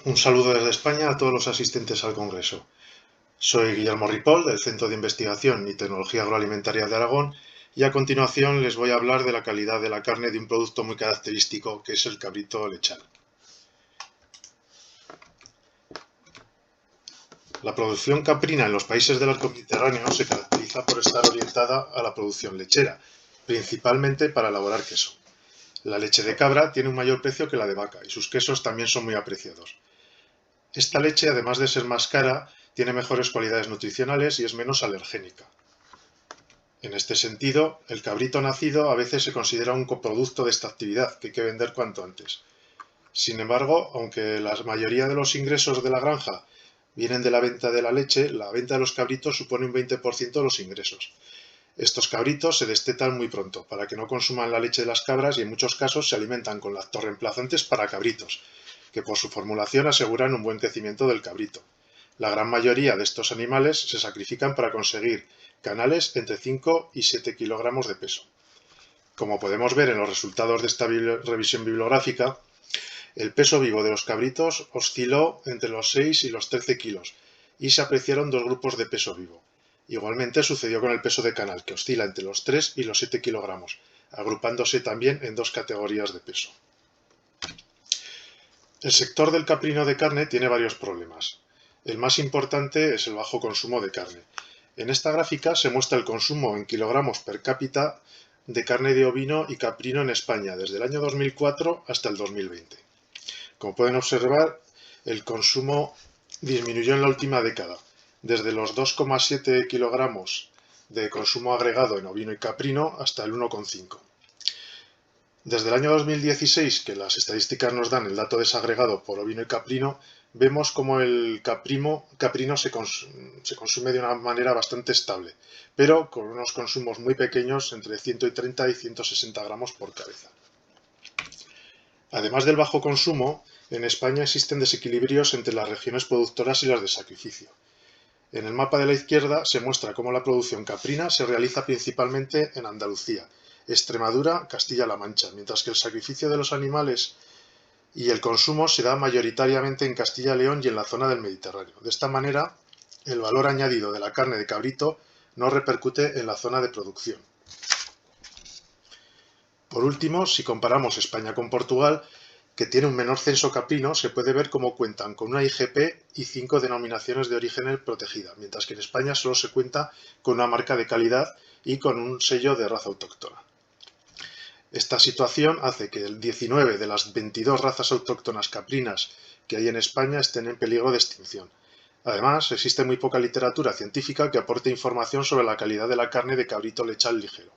Un saludo desde España a todos los asistentes al Congreso. Soy Guillermo Ripoll, del Centro de Investigación y Tecnología Agroalimentaria de Aragón, y a continuación les voy a hablar de la calidad de la carne de un producto muy característico, que es el cabrito lechal. La producción caprina en los países del arco mediterráneo se caracteriza por estar orientada a la producción lechera, principalmente para elaborar queso. La leche de cabra tiene un mayor precio que la de vaca y sus quesos también son muy apreciados. Esta leche, además de ser más cara, tiene mejores cualidades nutricionales y es menos alergénica. En este sentido, el cabrito nacido a veces se considera un coproducto de esta actividad que hay que vender cuanto antes. Sin embargo, aunque la mayoría de los ingresos de la granja vienen de la venta de la leche, la venta de los cabritos supone un 20% de los ingresos. Estos cabritos se destetan muy pronto para que no consuman la leche de las cabras y en muchos casos se alimentan con lactorreemplazantes para cabritos, que por su formulación aseguran un buen crecimiento del cabrito. La gran mayoría de estos animales se sacrifican para conseguir canales entre 5 y 7 kilogramos de peso. Como podemos ver en los resultados de esta revisión bibliográfica, el peso vivo de los cabritos osciló entre los 6 y los 13 kilos y se apreciaron dos grupos de peso vivo. Igualmente sucedió con el peso de canal, que oscila entre los 3 y los 7 kilogramos, agrupándose también en dos categorías de peso. El sector del caprino de carne tiene varios problemas. El más importante es el bajo consumo de carne. En esta gráfica se muestra el consumo en kilogramos per cápita de carne de ovino y caprino en España desde el año 2004 hasta el 2020. Como pueden observar, el consumo disminuyó en la última década, desde los 2,7 kilogramos de consumo agregado en ovino y caprino hasta el 1,5. Desde el año 2016, que las estadísticas nos dan el dato desagregado por ovino y caprino, vemos como el caprino se consume de una manera bastante estable, pero con unos consumos muy pequeños, entre 130 y 160 gramos por cabeza. Además del bajo consumo, en España existen desequilibrios entre las regiones productoras y las de sacrificio. En el mapa de la izquierda se muestra cómo la producción caprina se realiza principalmente en Andalucía, Extremadura, Castilla-La Mancha, mientras que el sacrificio de los animales y el consumo se da mayoritariamente en Castilla-León y en la zona del Mediterráneo. De esta manera, el valor añadido de la carne de cabrito no repercute en la zona de producción. Por último, si comparamos España con Portugal, que tiene un menor censo caprino, se puede ver cómo cuentan con una IGP y 5 denominaciones de origen protegida, mientras que en España solo se cuenta con una marca de calidad y con un sello de raza autóctona. Esta situación hace que 19 de las 22 razas autóctonas caprinas que hay en España estén en peligro de extinción. Además, existe muy poca literatura científica que aporte información sobre la calidad de la carne de cabrito lechal ligero.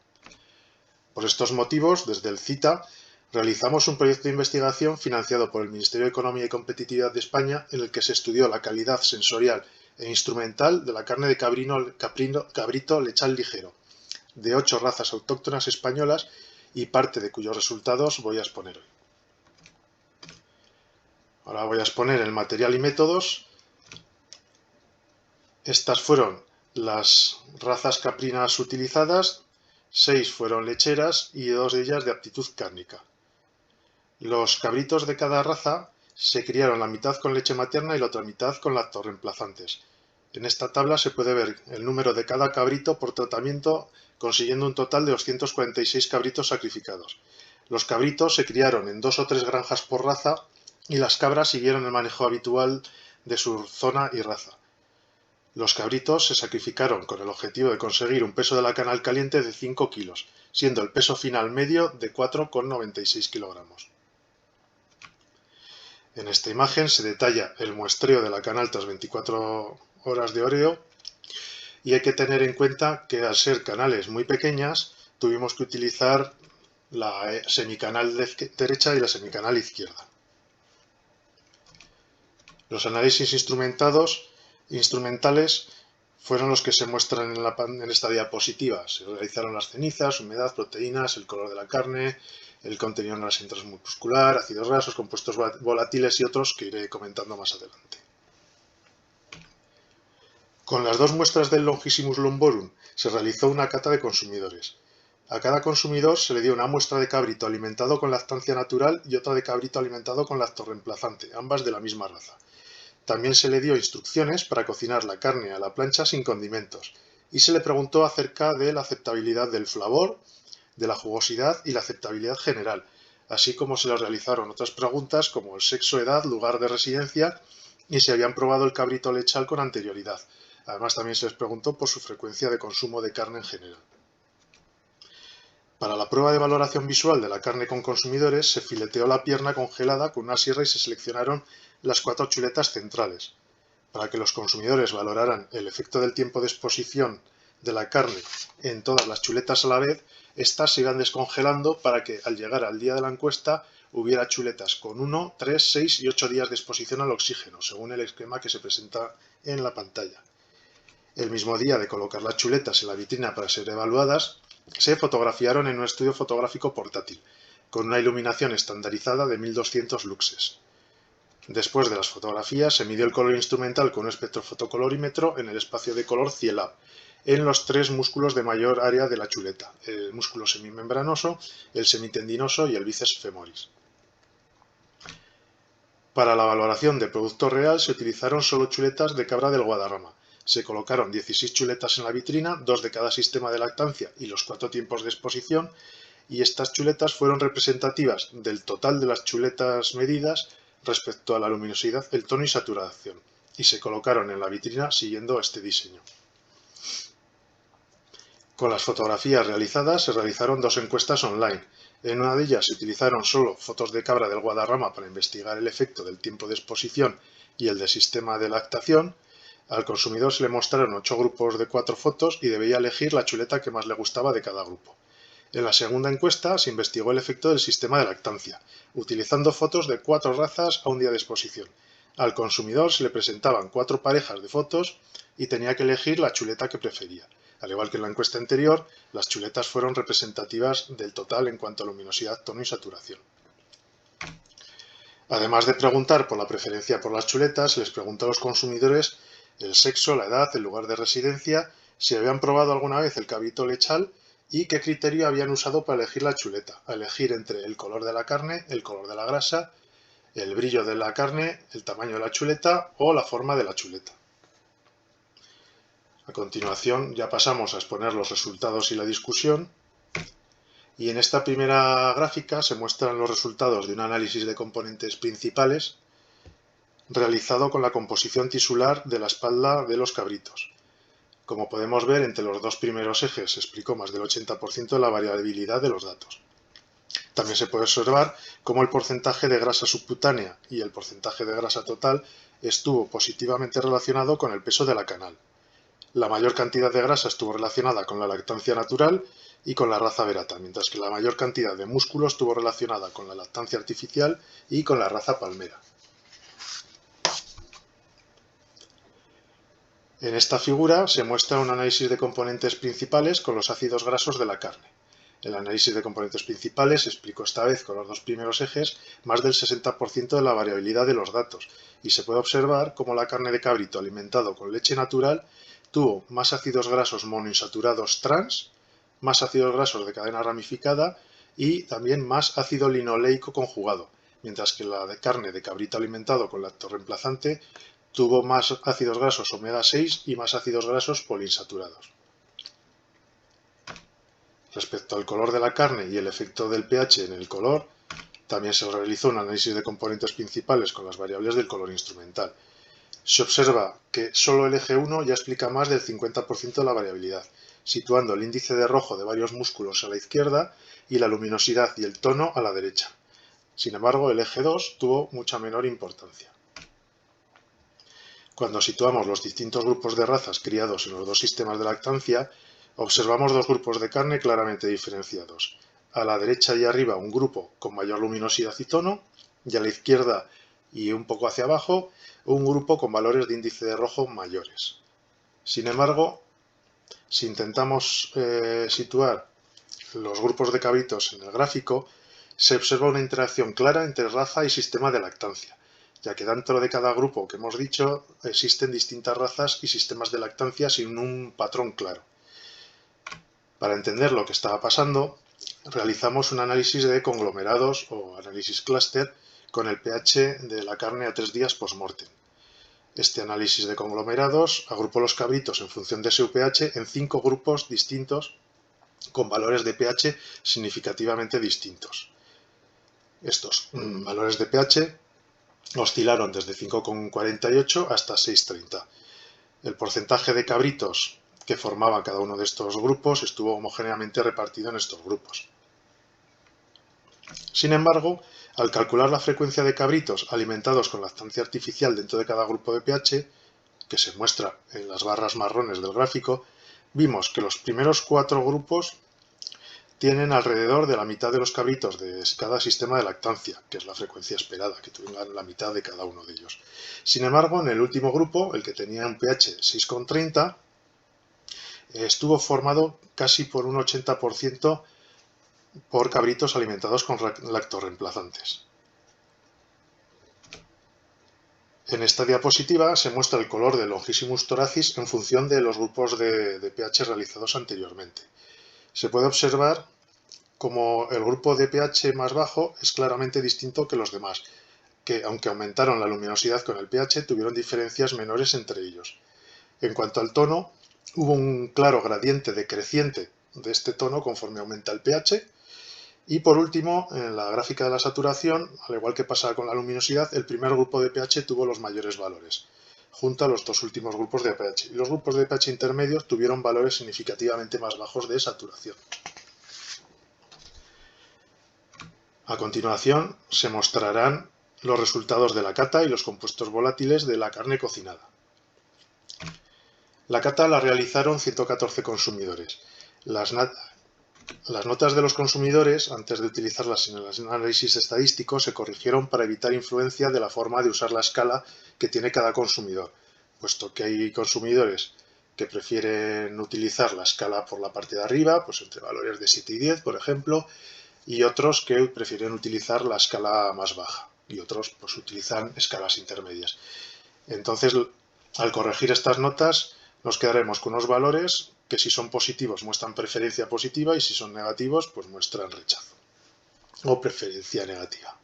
Por estos motivos, desde el CITA, realizamos un proyecto de investigación financiado por el Ministerio de Economía y Competitividad de España en el que se estudió la calidad sensorial e instrumental de la carne de cabrito lechal ligero, de 8 razas autóctonas españolas y parte de cuyos resultados voy a exponer hoy. Ahora voy a exponer el material y métodos. Estas fueron las razas caprinas utilizadas, 6 fueron lecheras y 2 de ellas de aptitud cárnica. Los cabritos de cada raza se criaron la mitad con leche materna y la otra mitad con lactorreemplazantes. En esta tabla se puede ver el número de cada cabrito por tratamiento, consiguiendo un total de 246 cabritos sacrificados. Los cabritos se criaron en 2 o 3 granjas por raza y las cabras siguieron el manejo habitual de su zona y raza. Los cabritos se sacrificaron con el objetivo de conseguir un peso de la canal caliente de 5 kilos, siendo el peso final medio de 4,96 kilogramos. En esta imagen se detalla el muestreo de la canal tras 24 horas de oreo y hay que tener en cuenta que al ser canales muy pequeñas tuvimos que utilizar la semicanal derecha y la semicanal izquierda. Los análisis instrumentales fueron los que se muestran en esta diapositiva. Se realizaron las cenizas, humedad, proteínas, el color de la carne, el contenido en grasa intramuscular, ácidos grasos, compuestos volátiles y otros que iré comentando más adelante. Con las 2 muestras del Longissimus lumborum se realizó una cata de consumidores. A cada consumidor se le dio una muestra de cabrito alimentado con lactancia natural y otra de cabrito alimentado con lactorreemplazante, ambas de la misma raza. También se le dio instrucciones para cocinar la carne a la plancha sin condimentos y se le preguntó acerca de la aceptabilidad del flavor, de la jugosidad y la aceptabilidad general, así como se le realizaron otras preguntas como el sexo, edad, lugar de residencia y si habían probado el cabrito lechal con anterioridad. Además, también se les preguntó por su frecuencia de consumo de carne en general. Para la prueba de valoración visual de la carne con consumidores, se fileteó la pierna congelada con una sierra y se seleccionaron las 4 chuletas centrales. Para que los consumidores valoraran el efecto del tiempo de exposición de la carne en todas las chuletas a la vez, estas se iban descongelando para que al llegar al día de la encuesta hubiera chuletas con 1, 3, 6 y 8 días de exposición al oxígeno, según el esquema que se presenta en la pantalla. El mismo día de colocar las chuletas en la vitrina para ser evaluadas, se fotografiaron en un estudio fotográfico portátil, con una iluminación estandarizada de 1200 luxes. Después de las fotografías, se midió el color instrumental con un espectrofotocolorímetro en el espacio de color CIELAB, en los 3 músculos de mayor área de la chuleta, el músculo semimembranoso, el semitendinoso y el bíceps femoris. Para la valoración de producto real se utilizaron solo chuletas de cabra del Guadarrama. Se colocaron 16 chuletas en la vitrina, 2 de cada sistema de lactancia y los 4 tiempos de exposición, y estas chuletas fueron representativas del total de las chuletas medidas respecto a la luminosidad, el tono y saturación, y se colocaron en la vitrina siguiendo este diseño. Con las fotografías realizadas se realizaron 2 encuestas online. En una de ellas se utilizaron solo fotos de cabra del Guadarrama para investigar el efecto del tiempo de exposición y el del sistema de lactación. Al consumidor se le mostraron 8 grupos de 4 fotos y debía elegir la chuleta que más le gustaba de cada grupo. En la segunda encuesta se investigó el efecto del sistema de lactancia, utilizando fotos de 4 razas a un día de exposición. Al consumidor se le presentaban 4 parejas de fotos y tenía que elegir la chuleta que prefería. Al igual que en la encuesta anterior, las chuletas fueron representativas del total en cuanto a luminosidad, tono y saturación. Además de preguntar por la preferencia por las chuletas, se les preguntó a los consumidores el sexo, la edad, el lugar de residencia, si habían probado alguna vez el cabrito lechal y qué criterio habían usado para elegir la chuleta, a elegir entre el color de la carne, el color de la grasa, el brillo de la carne, el tamaño de la chuleta o la forma de la chuleta. A continuación ya pasamos a exponer los resultados y la discusión, y en esta primera gráfica se muestran los resultados de un análisis de componentes principales realizado con la composición tisular de la espalda de los cabritos. Como podemos ver, entre los 2 primeros ejes se explicó más del 80% de la variabilidad de los datos. También se puede observar cómo el porcentaje de grasa subcutánea y el porcentaje de grasa total estuvo positivamente relacionado con el peso de la canal. La mayor cantidad de grasa estuvo relacionada con la lactancia natural y con la raza Verata, mientras que la mayor cantidad de músculo estuvo relacionada con la lactancia artificial y con la raza Palmera. En esta figura se muestra un análisis de componentes principales con los ácidos grasos de la carne. El análisis de componentes principales explicó esta vez con los 2 primeros ejes más del 60% de la variabilidad de los datos, y se puede observar cómo la carne de cabrito alimentado con leche natural tuvo más ácidos grasos monoinsaturados trans, más ácidos grasos de cadena ramificada y también más ácido linoleico conjugado, mientras que la de carne de cabrito alimentado con lactorreemplazante tuvo más ácidos grasos omega 6 y más ácidos grasos poliinsaturados. Respecto al color de la carne y el efecto del pH en el color, también se realizó un análisis de componentes principales con las variables del color instrumental. Se observa que solo el eje 1 ya explica más del 50% de la variabilidad, situando el índice de rojo de varios músculos a la izquierda y la luminosidad y el tono a la derecha. Sin embargo, el eje 2 tuvo mucha menor importancia. Cuando situamos los distintos grupos de razas criados en los 2 sistemas de lactancia, observamos 2 grupos de carne claramente diferenciados. A la derecha y arriba un grupo con mayor luminosidad y tono, y a la izquierda y un poco hacia abajo un grupo con valores de índice de rojo mayores. Sin embargo, si intentamos situar los grupos de cabritos en el gráfico, se observa una interacción clara entre raza y sistema de lactancia, ya que dentro de cada grupo que hemos dicho existen distintas razas y sistemas de lactancia sin un patrón claro. Para entender lo que estaba pasando, realizamos un análisis de conglomerados o análisis clúster con el pH de la carne a 3 días post-mortem. Este análisis de conglomerados agrupó los cabritos en función de su pH en 5 grupos distintos con valores de pH significativamente distintos. Estos valores de pH oscilaron desde 5,48 hasta 6,30. El porcentaje de cabritos que formaban cada uno de estos grupos estuvo homogéneamente repartido en estos grupos. Sin embargo, al calcular la frecuencia de cabritos alimentados con lactancia artificial dentro de cada grupo de pH, que se muestra en las barras marrones del gráfico, vimos que los primeros 4 grupos tienen alrededor de la mitad de los cabritos de cada sistema de lactancia, que es la frecuencia esperada, que tengan la mitad de cada uno de ellos. Sin embargo, en el último grupo, el que tenía un pH 6,30, estuvo formado casi por un 80% por cabritos alimentados con lactorreemplazantes. En esta diapositiva se muestra el color del Longissimus thoracis en función de los grupos de pH realizados anteriormente. Se puede observar como el grupo de pH más bajo es claramente distinto que los demás, que aunque aumentaron la luminosidad con el pH, tuvieron diferencias menores entre ellos. En cuanto al tono, hubo un claro gradiente decreciente de este tono conforme aumenta el pH. Y por último, en la gráfica de la saturación, al igual que pasa con la luminosidad, el primer grupo de pH tuvo los mayores valores, junto a los dos últimos grupos de pH. Y los grupos de pH intermedios tuvieron valores significativamente más bajos de saturación. A continuación, se mostrarán los resultados de la cata y los compuestos volátiles de la carne cocinada. La cata la realizaron 114 consumidores. Las notas de los consumidores, antes de utilizarlas en el análisis estadístico, se corrigieron para evitar influencia de la forma de usar la escala que tiene cada consumidor, puesto que hay consumidores que prefieren utilizar la escala por la parte de arriba, pues entre valores de 7 y 10, por ejemplo, y otros que prefieren utilizar la escala más baja, y otros pues utilizan escalas intermedias. Entonces, al corregir estas notas, nos quedaremos con unos valores que si son positivos muestran preferencia positiva y si son negativos pues muestran rechazo o preferencia negativa.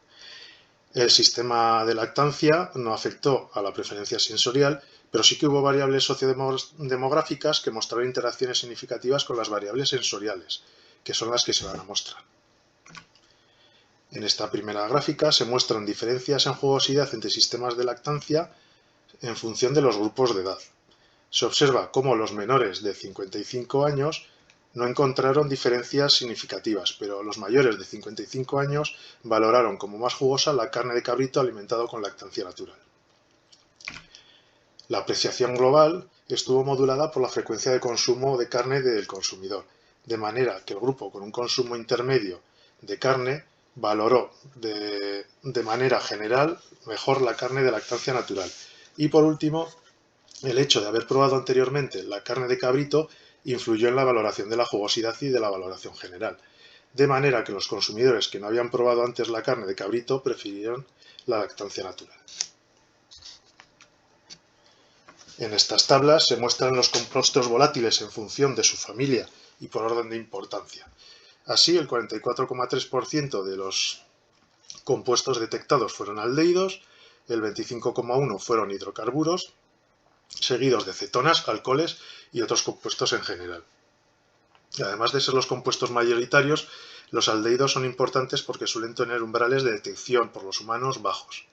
El sistema de lactancia no afectó a la preferencia sensorial, pero sí que hubo variables sociodemográficas que mostraron interacciones significativas con las variables sensoriales, que son las que se van a mostrar. En esta primera gráfica se muestran diferencias en jugosidad entre sistemas de lactancia en función de los grupos de edad. Se observa cómo los menores de 55 años no encontraron diferencias significativas, pero los mayores de 55 años valoraron como más jugosa la carne de cabrito alimentado con lactancia natural. La apreciación global estuvo modulada por la frecuencia de consumo de carne del consumidor, de manera que el grupo con un consumo intermedio de carne valoró de manera general mejor la carne de lactancia natural. Y por último, el hecho de haber probado anteriormente la carne de cabrito influyó en la valoración de la jugosidad y de la valoración general, de manera que los consumidores que no habían probado antes la carne de cabrito prefirieron la lactancia natural. En estas tablas se muestran los compuestos volátiles en función de su familia y por orden de importancia. Así, el 44,3% de los compuestos detectados fueron aldehídos, el 25,1% fueron hidrocarburos, seguidos de cetonas, alcoholes y otros compuestos en general. Además de ser los compuestos mayoritarios, los aldehídos son importantes porque suelen tener umbrales de detección por los humanos bajos.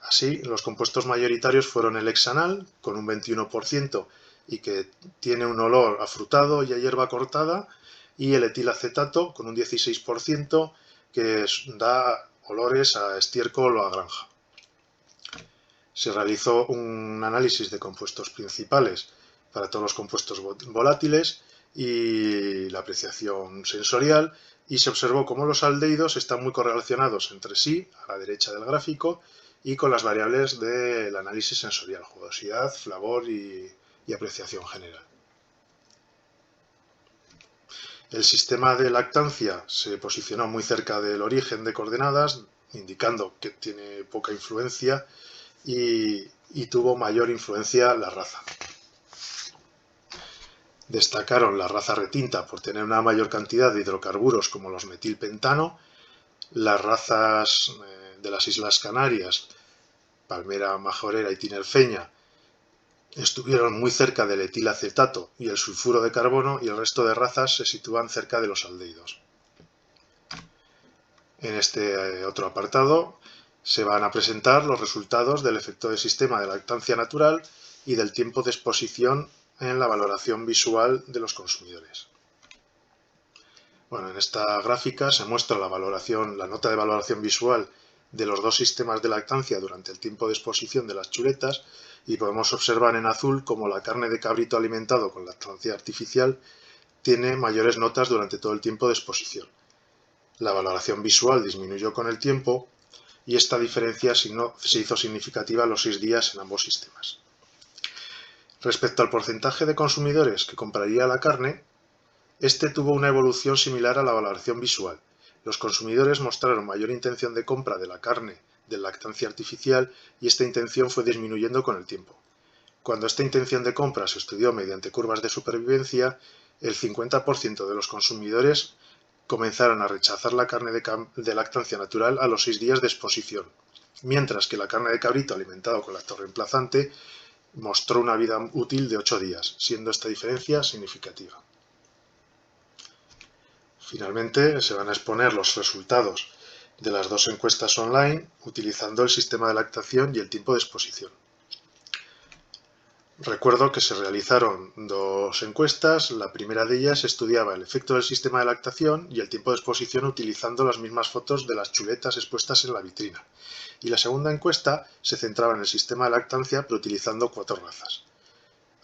Así, los compuestos mayoritarios fueron el hexanal, con un 21% y que tiene un olor afrutado y a hierba cortada, y el etilacetato, con un 16%, que da olores a estiércol o a granja. Se realizó un análisis de compuestos principales para todos los compuestos volátiles y la apreciación sensorial, y se observó cómo los aldehídos están muy correlacionados entre sí, a la derecha del gráfico, y con las variables del análisis sensorial, jugosidad, flavor y apreciación general. El sistema de lactancia se posicionó muy cerca del origen de coordenadas, indicando que tiene poca influencia y tuvo mayor influencia la raza. Destacaron la raza retinta por tener una mayor cantidad de hidrocarburos como los metilpentano, las razas de las Islas Canarias, palmera majorera y tinerfeña, estuvieron muy cerca del etilacetato y el sulfuro de carbono, y el resto de razas se sitúan cerca de los aldehídos. En este otro apartado se van a presentar los resultados del efecto de sistema de lactancia natural y del tiempo de exposición en la valoración visual de los consumidores. Bueno, en esta gráfica se muestra la nota de valoración visual de los dos sistemas de lactancia durante el tiempo de exposición de las chuletas, y podemos observar en azul cómo la carne de cabrito alimentado con lactancia artificial tiene mayores notas durante todo el tiempo de exposición. La valoración visual disminuyó con el tiempo y esta diferencia se hizo significativa a los 6 días en ambos sistemas. Respecto al porcentaje de consumidores que compraría la carne, este tuvo una evolución similar a la valoración visual. Los consumidores mostraron mayor intención de compra de la carne de lactancia artificial, y esta intención fue disminuyendo con el tiempo. Cuando esta intención de compra se estudió mediante curvas de supervivencia, el 50% de los consumidores comenzaron a rechazar la carne de lactancia natural a los 6 días de exposición, mientras que la carne de cabrito alimentado con lactorreemplazante mostró una vida útil de 8 días, siendo esta diferencia significativa. Finalmente, se van a exponer los resultados de las dos encuestas online utilizando el sistema de lactación y el tiempo de exposición. Recuerdo que se realizaron dos encuestas. La primera de ellas estudiaba el efecto del sistema de lactación y el tiempo de exposición utilizando las mismas fotos de las chuletas expuestas en la vitrina. Y la segunda encuesta se centraba en el sistema de lactancia, pero utilizando 4 razas.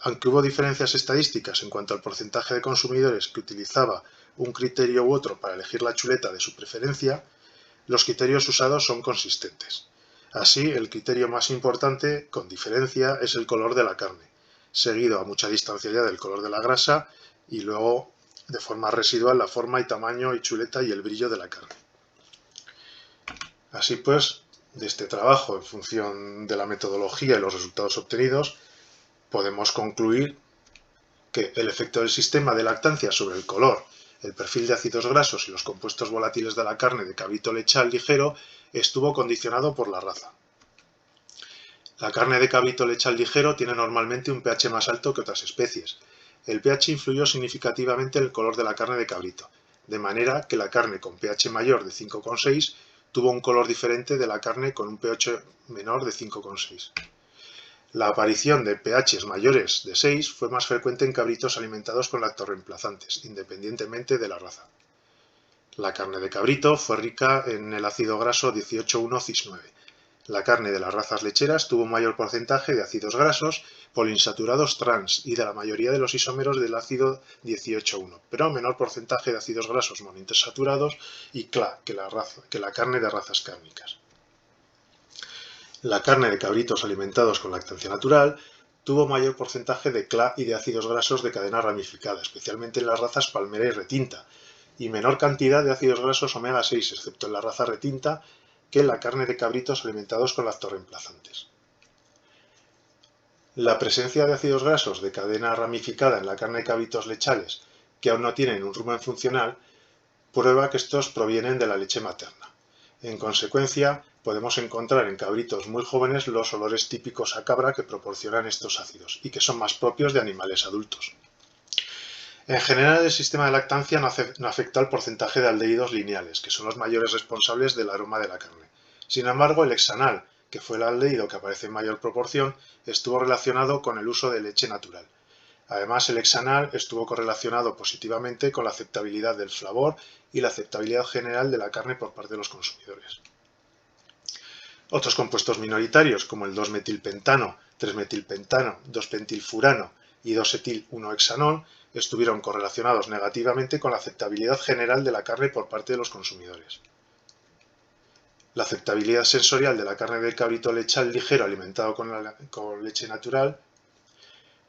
Aunque hubo diferencias estadísticas en cuanto al porcentaje de consumidores que utilizaba un criterio u otro para elegir la chuleta de su preferencia, los criterios usados son consistentes. Así, el criterio más importante, con diferencia, es el color de la carne, seguido a mucha distancia ya del color de la grasa, y luego, de forma residual, la forma y tamaño y chuleta y el brillo de la carne. Así pues, de este trabajo, en función de la metodología y los resultados obtenidos, podemos concluir que el efecto del sistema de lactancia sobre el color, el perfil de ácidos grasos y los compuestos volátiles de la carne de cabrito lechal ligero estuvo condicionado por la raza. La carne de cabrito lechal ligero tiene normalmente un pH más alto que otras especies. El pH influyó significativamente en el color de la carne de cabrito, de manera que la carne con pH mayor de 5,6 tuvo un color diferente de la carne con un pH menor de 5,6. La aparición de pHs mayores de 6 fue más frecuente en cabritos alimentados con lactorreemplazantes, independientemente de la raza. La carne de cabrito fue rica en el ácido graso 18,1-cis9. La carne de las razas lecheras tuvo un mayor porcentaje de ácidos grasos poliinsaturados trans y de la mayoría de los isómeros del ácido 18,1, pero menor porcentaje de ácidos grasos monoinsaturados y CLA que la carne de razas cárnicas. La carne de cabritos alimentados con lactancia natural tuvo mayor porcentaje de CLA y de ácidos grasos de cadena ramificada, especialmente en las razas palmera y retinta, y menor cantidad de ácidos grasos omega 6, excepto en la raza retinta, que en la carne de cabritos alimentados con lactorreemplazantes. La presencia de ácidos grasos de cadena ramificada en la carne de cabritos lechales, que aún no tienen un rumen funcional, prueba que estos provienen de la leche materna. En consecuencia, podemos encontrar en cabritos muy jóvenes los olores típicos a cabra que proporcionan estos ácidos y que son más propios de animales adultos. En general, el sistema de lactancia no afecta al porcentaje de aldehídos lineales, que son los mayores responsables del aroma de la carne. Sin embargo, el hexanal, que fue el aldehído que aparece en mayor proporción, estuvo relacionado con el uso de leche natural. Además, el hexanal estuvo correlacionado positivamente con la aceptabilidad del flavor y la aceptabilidad general de la carne por parte de los consumidores. Otros compuestos minoritarios, como el 2-metilpentano, 3-metilpentano, 2-pentilfurano y 2-etil-1-hexanol, estuvieron correlacionados negativamente con la aceptabilidad general de la carne por parte de los consumidores. La aceptabilidad sensorial de la carne de cabrito lechal ligero alimentado con leche natural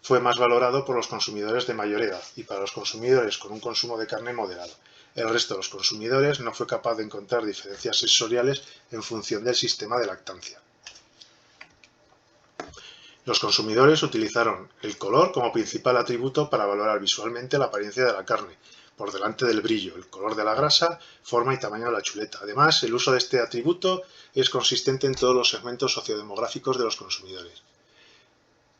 fue más valorado por los consumidores de mayor edad y para los consumidores con un consumo de carne moderado. El resto de los consumidores no fue capaz de encontrar diferencias sensoriales en función del sistema de lactancia. Los consumidores utilizaron el color como principal atributo para valorar visualmente la apariencia de la carne, por delante del brillo, el color de la grasa, forma y tamaño de la chuleta. Además, el uso de este atributo es consistente en todos los segmentos sociodemográficos de los consumidores.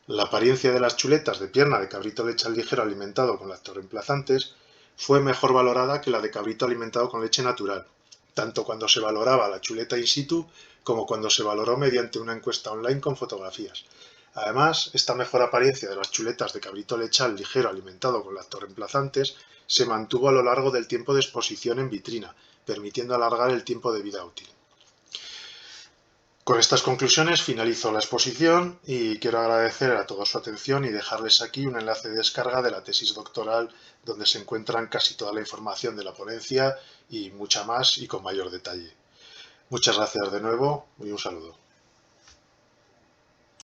La apariencia de las chuletas de pierna de cabrito lechal ligero alimentado con lactoreemplazantes fue mejor valorada que la de cabrito alimentado con leche natural, tanto cuando se valoraba la chuleta in situ como cuando se valoró mediante una encuesta online con fotografías. Además, esta mejor apariencia de las chuletas de cabrito lechal ligero alimentado con lactoreemplazantes se mantuvo a lo largo del tiempo de exposición en vitrina, permitiendo alargar el tiempo de vida útil. Con estas conclusiones finalizo la exposición y quiero agradecer a todos su atención y dejarles aquí un enlace de descarga de la tesis doctoral donde se encuentran casi toda la información de la ponencia y mucha más y con mayor detalle. Muchas gracias de nuevo y un saludo.